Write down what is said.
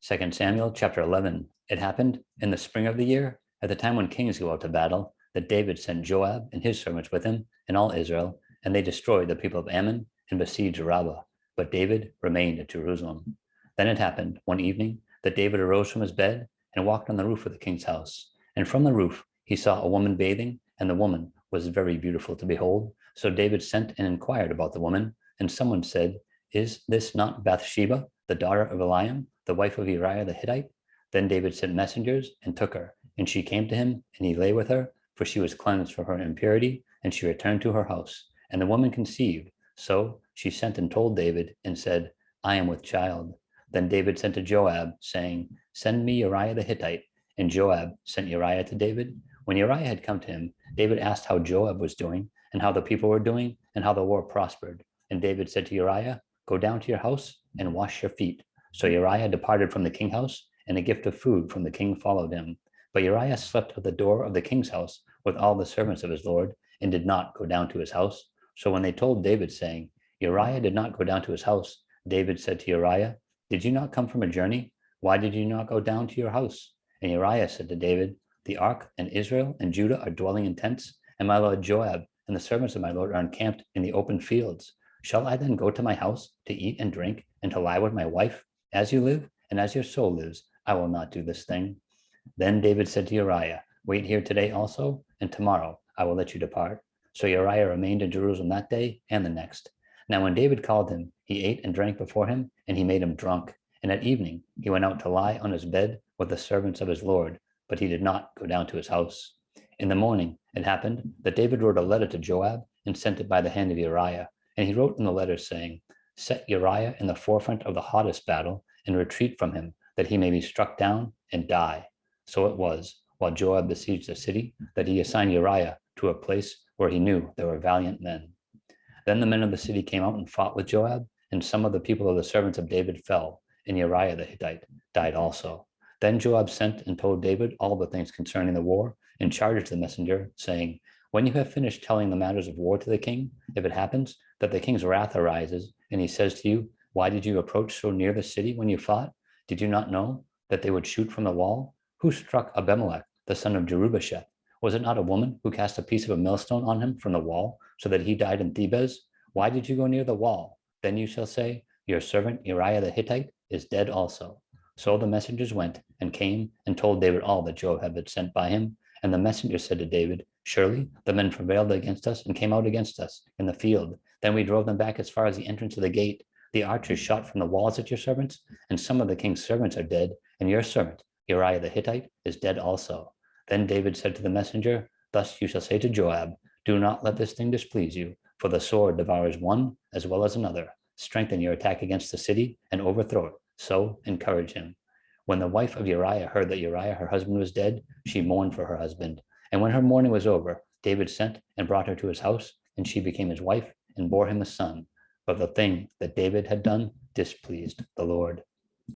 2 Samuel chapter 11. It happened in the spring of the year, at the time when kings go out to battle, that David sent Joab and his servants with him and all Israel, and they destroyed the people of Ammon and besieged Rabbah. But David remained at Jerusalem. Then it happened one evening that David arose from his bed and walked on the roof of the king's house. And from the roof he saw a woman bathing, and the woman was very beautiful to behold. So David sent and inquired about the woman, and someone said, "Is this not Bathsheba, the daughter of Uriah, the wife of Uriah the Hittite?" Then David sent messengers and took her, and she came to him, and he lay with her, for she was cleansed from her impurity, and she returned to her house. And the woman conceived. So she sent and told David and said, "I am with child." Then David sent to Joab, saying, "Send me Uriah the Hittite." And Joab sent Uriah to David. When Uriah had come to him, David asked how Joab was doing, and how the people were doing, and how the war prospered. And David said to Uriah, "Go down to your house and wash your feet." So Uriah departed from the king's house, and a gift of food from the king followed him. But Uriah slept at the door of the king's house with all the servants of his lord, and did not go down to his house. So when they told David, saying, "Uriah did not go down to his house," David said to Uriah, "Did you not come from a journey? Why did you not go down to your house?" And Uriah said to David, "The ark and Israel and Judah are dwelling in tents, and my lord Joab and the servants of my lord are encamped in the open fields. Shall I then go to my house to eat and drink and to lie with my wife? As you live, and as your soul lives, I will not do this thing." Then David said to Uriah, "Wait here today also, and tomorrow I will let you depart." So Uriah remained in Jerusalem that day and the next. Now when David called him, he ate and drank before him, and he made him drunk. And at evening he went out to lie on his bed with the servants of his lord, but he did not go down to his house. In the morning it happened that David wrote a letter to Joab and sent it by the hand of Uriah. And he wrote in the letter, saying, "Set Uriah in the forefront of the hottest battle, and retreat from him, that he may be struck down and die." So it was, while Joab besieged the city, that he assigned Uriah to a place where he knew there were valiant men. Then the men of the city came out and fought with Joab, and some of the people of the servants of David fell, and Uriah the Hittite died also. Then Joab sent and told David all the things concerning the war, and charged the messenger, saying, "When you have finished telling the matters of war to the king, if it happens that the king's wrath arises, and he says to you, 'Why did you approach so near the city when you fought? Did you not know that they would shoot from the wall? Who struck Abimelech, the son of Jerubasheth? Was it not a woman who cast a piece of a millstone on him from the wall, so that he died in Thebez? Why did you go near the wall?' Then you shall say, 'Your servant Uriah the Hittite is dead also.'" So the messengers went and came and told David all that Joab had sent by him. And the messenger said to David, "Surely the men prevailed against us and came out against us in the field. Then we drove them back as far as the entrance of the gate. The archers shot from the walls at your servants, and some of the king's servants are dead, and your servant Uriah the Hittite is dead also." Then David said to the messenger, "Thus you shall say to Joab, 'Do not let this thing displease you, for the sword devours one as well as another. Strengthen your attack against the city and overthrow it. So encourage him.'" When the wife of Uriah heard that Uriah, her husband, was dead, she mourned for her husband. And when her mourning was over, David sent and brought her to his house, and she became his wife and bore him a son. But the thing that David had done displeased the Lord.